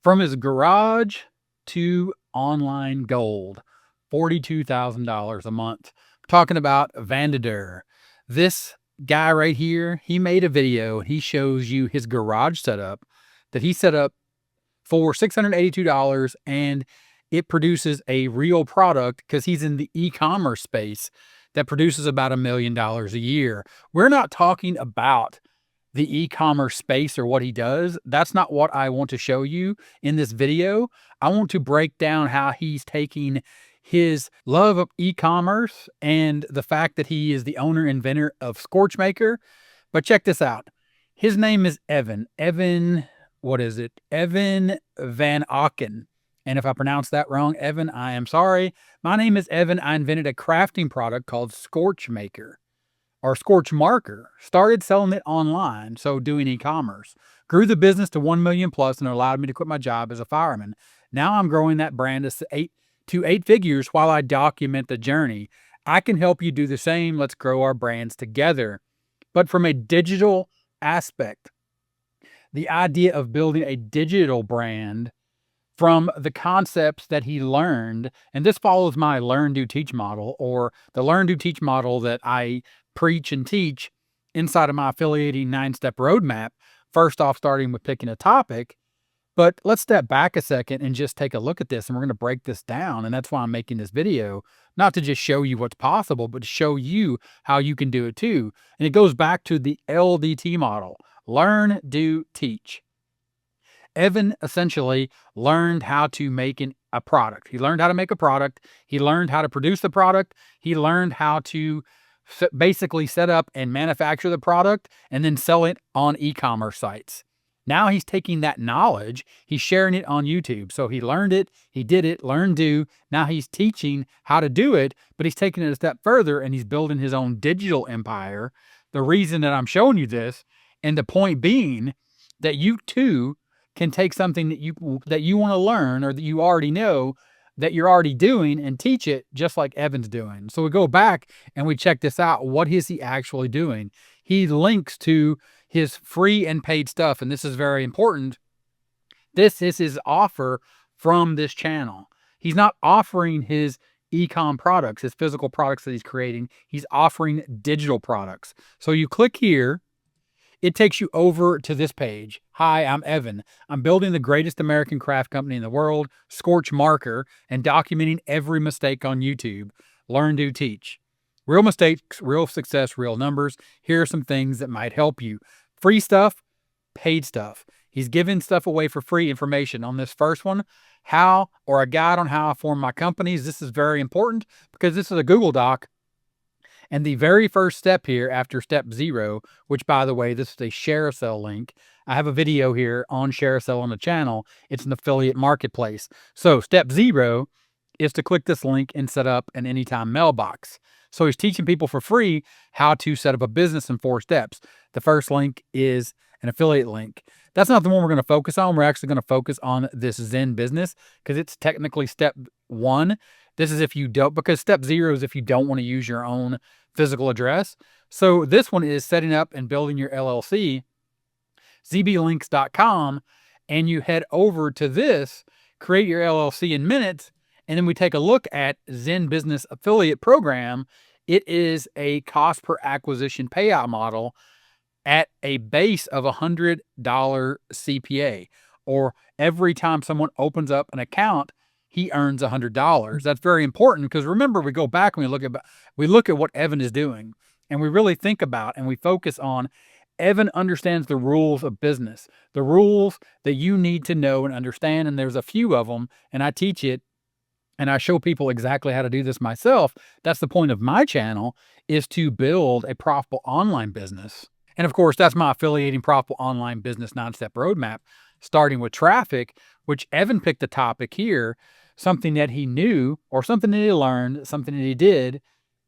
From his garage to online gold, $42,000 a month. Talking about Vandadur. This guy right here, he made a video. He shows you his garage setup that he set up for $682, and it produces a real product because he's in the e-commerce space that produces about $1 million a year. We're not talking about the e-commerce space or what he does. That's not what I want to show you in this video. I want to break down how he's taking his love of e-commerce and the fact that he is the owner inventor of Scorchmaker. But check this out. His name is Evan. What is it? Evan Van Auken. And if I pronounce that wrong, Evan, I am sorry. My name is Evan. I invented a crafting product called Scorchmaker. Or Scorch Marker, started selling it online, so doing e-commerce. Grew the business to 1 million plus and allowed me to quit my job as a fireman. Now I'm growing that brand to eight figures while I document the journey. I can help you do the same. Let's grow our brands together. But from a digital aspect, the idea of building a digital brand from the concepts that he learned, and this follows my learn, do, teach model, or the learn, do, teach model that I preach and teach inside of my affiliating 9-step roadmap. First off, starting with picking a topic. But let's step back a second and just take a look at this, and we're going to break this down. And that's why I'm making this video, not to just show you what's possible, but to show you how you can do it too. And it goes back to the LDT model: learn, do, teach. Evan essentially learned how to make a product. He learned how to make a product. He learned how to produce the product. He learned how to basically set up and manufacture the product and then sell it on e-commerce sites. Now he's taking that knowledge, he's sharing it on YouTube. So he learned it, he did it, learn, do. Now he's teaching how to do it, but he's taking it a step further and he's building his own digital empire. The reason that I'm showing you this, and the point being that you too can take something that you want to learn, or that you already know, that you're already doing, and teach it just like Evan's doing. So we go back and we check this out. What is he actually doing? He links to his free and paid stuff. And this is very important. This is his offer from this channel. He's not offering his e-com products, his physical products that he's creating. He's offering digital products. So you click here. It takes you over to this page. Hi, I'm Evan. I'm building the greatest American craft company in the world, Scorch Marker, and documenting every mistake on YouTube. Learn, do, teach. Real mistakes, real success, real numbers. Here are some things that might help you. Free stuff, paid stuff. He's giving stuff away for free information. On this first one, a guide on how I form my companies. This is very important because this is a Google Doc. And the very first step here after step 0, which by the way, this is a ShareASale link. I have a video here on ShareASale on the channel. It's an affiliate marketplace. So step 0 is to click this link and set up an anytime mailbox. So he's teaching people for free how to set up a business in 4 steps. The first link is an affiliate link. That's not the one we're going to focus on. We're actually going to focus on this Zen business because it's technically step 1. This is if you don't, because step 0 is if you don't want to use your own physical address. So this one is setting up and building your LLC, zblinks.com, and you head over to this, create your LLC in minutes, and then we take a look at Zen Business Affiliate Program. It is a cost per acquisition payout model at a base of $100 CPA, or every time someone opens up an account, he earns $100. That's very important because remember, we go back and we look at what Evan is doing, and we really think about and we focus on Evan understands the rules of business, the rules that you need to know and understand. And there's a few of them, and I teach it and I show people exactly how to do this myself. That's the point of my channel, is to build a profitable online business. And of course, that's my affiliating profitable online business 9-step roadmap, starting with traffic, which Evan picked the topic here, something that he knew or something that he learned, something that he did,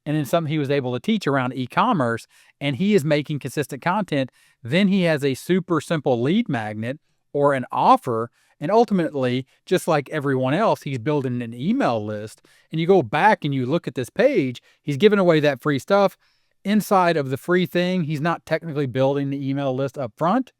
and then something he was able to teach around e-commerce, and he is making consistent content. Then he has a super simple lead magnet or an offer. And ultimately, just like everyone else, he's building an email list. And you go back and you look at this page, he's giving away that free stuff. Inside of the free thing, he's not technically building the email list up front.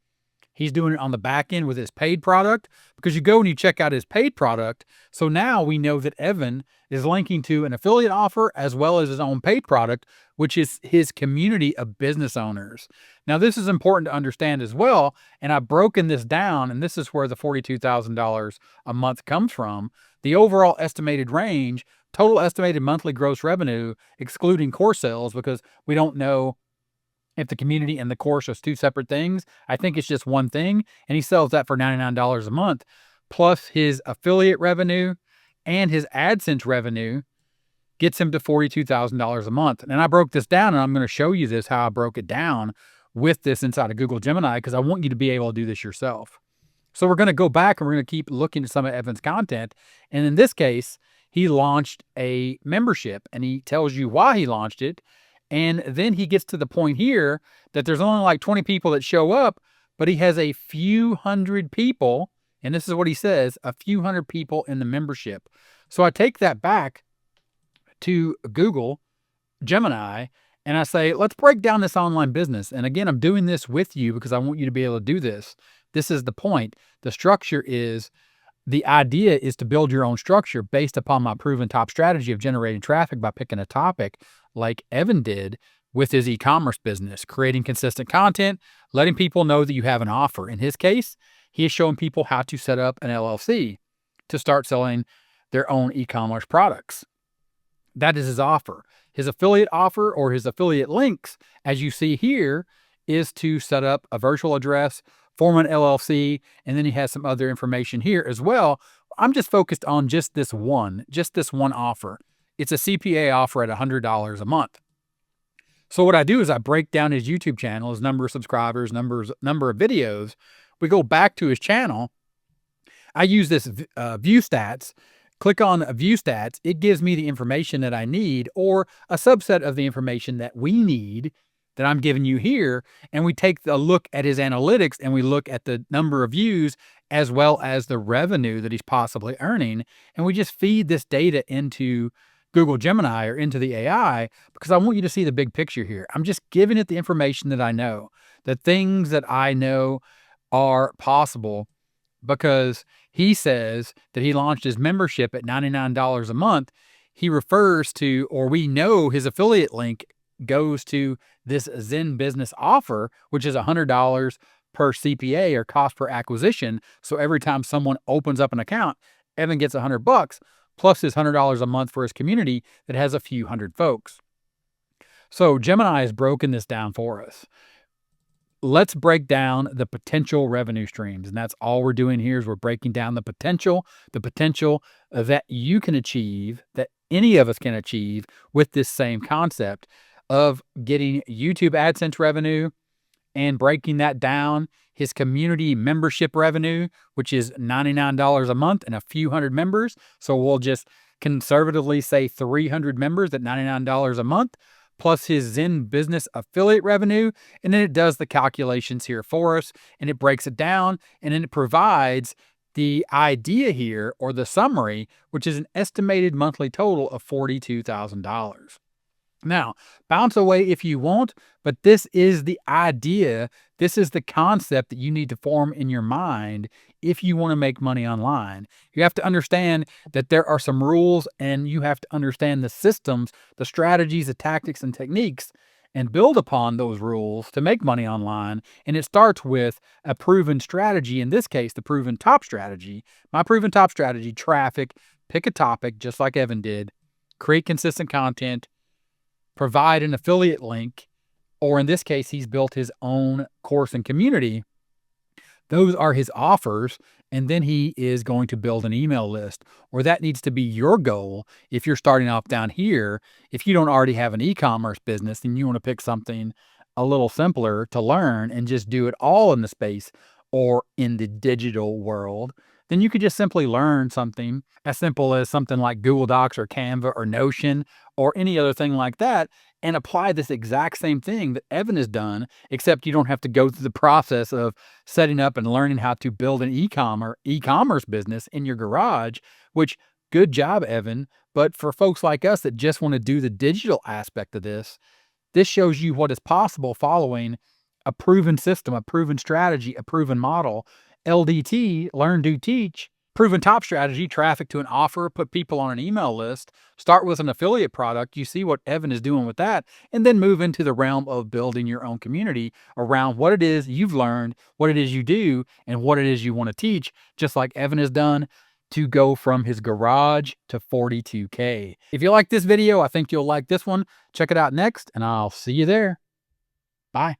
He's doing it on the back end with his paid product, because you go and you check out his paid product. So now we know that Evan is linking to an affiliate offer as well as his own paid product, which is his community of business owners. Now, this is important to understand as well. And I've broken this down, and this is where the $42,000 a month comes from. The overall estimated range, total estimated monthly gross revenue, excluding course sales, because we don't know if the community and the course are two separate things. I think it's just one thing, and he sells that for $99 a month, plus his affiliate revenue and his AdSense revenue gets him to $42,000 a month. And I broke this down, and I'm going to show you this, how I broke it down with this inside of Google Gemini, because I want you to be able to do this yourself. So we're going to go back and we're going to keep looking at some of Evan's content. And in this case, he launched a membership, and he tells you why he launched it. And then he gets to the point here that there's only like 20 people that show up, but he has a few hundred people. And this is what he says, a few hundred people in the membership. So I take that back to Google Gemini and I say, let's break down this online business. And again, I'm doing this with you because I want you to be able to do this. This is the point. The structure is, the idea is to build your own structure based upon my proven top strategy of generating traffic by picking a topic like Evan did with his e-commerce business, creating consistent content, letting people know that you have an offer. In his case, he is showing people how to set up an LLC to start selling their own e-commerce products. That is his offer. His affiliate offer, or his affiliate links, as you see here, is to set up a virtual address, form an LLC, and then he has some other information here as well. I'm just focused on just this one offer. It's a CPA offer at $100 a month. So what I do is I break down his YouTube channel, his number of subscribers, number of videos. We go back to his channel. I use this view stats. Click on view stats. It gives me the information that I need, or a subset of the information that we need that I'm giving you here. And we take a look at his analytics, and we look at the number of views as well as the revenue that he's possibly earning. And we just feed this data into Google Gemini, or into the AI, because I want you to see the big picture here. I'm just giving it the information that I know, the things that I know are possible, because he says that he launched his membership at $99 a month. He refers to, or we know his affiliate link goes to this Zen business offer, which is $100 per CPA, or cost per acquisition. So every time someone opens up an account, Evan gets $100 plus his $100 a month for his community that has a few hundred folks. So Gemini has broken this down for us. Let's break down the potential revenue streams. And that's all we're doing here, is we're breaking down the potential that you can achieve, that any of us can achieve with this same concept of getting YouTube AdSense revenue, and breaking that down, his community membership revenue, which is $99 a month and a few hundred members. So we'll just conservatively say 300 members at $99 a month, plus his Zen business affiliate revenue. And then it does the calculations here for us, and it breaks it down, and then it provides the idea here, or the summary, which is an estimated monthly total of $42,000. Now, bounce away if you want, but this is the idea. This is the concept that you need to form in your mind if you want to make money online. You have to understand that there are some rules, and you have to understand the systems, the strategies, the tactics, and techniques, and build upon those rules to make money online. And it starts with a proven strategy. In this case, the proven top strategy. My proven top strategy: traffic, pick a topic, just like Evan did, create consistent content, provide an affiliate link, or in this case, he's built his own course and community. Those are his offers. And then he is going to build an email list, or that needs to be your goal. If you're starting off down here, if you don't already have an e-commerce business and you want to pick something a little simpler to learn and just do it all in the space or in the digital world, then you could just simply learn something as simple as something like Google Docs or Canva or Notion or any other thing like that, and apply this exact same thing that Evan has done, except you don't have to go through the process of setting up and learning how to build an e-commerce business in your garage, which, good job, Evan. But for folks like us that just want to do the digital aspect of this, this shows you what is possible following a proven system, a proven strategy, a proven model. LDT, learn, do, teach. Proven top strategy, traffic to an offer, put people on an email list, start with an affiliate product. You see what Evan is doing with that, and then move into the realm of building your own community around what it is you've learned, what it is you do, and what it is you want to teach, just like Evan has done to go from his garage to 42K. If you like this video, I think you'll like this one. Check it out next, and I'll see you there. Bye.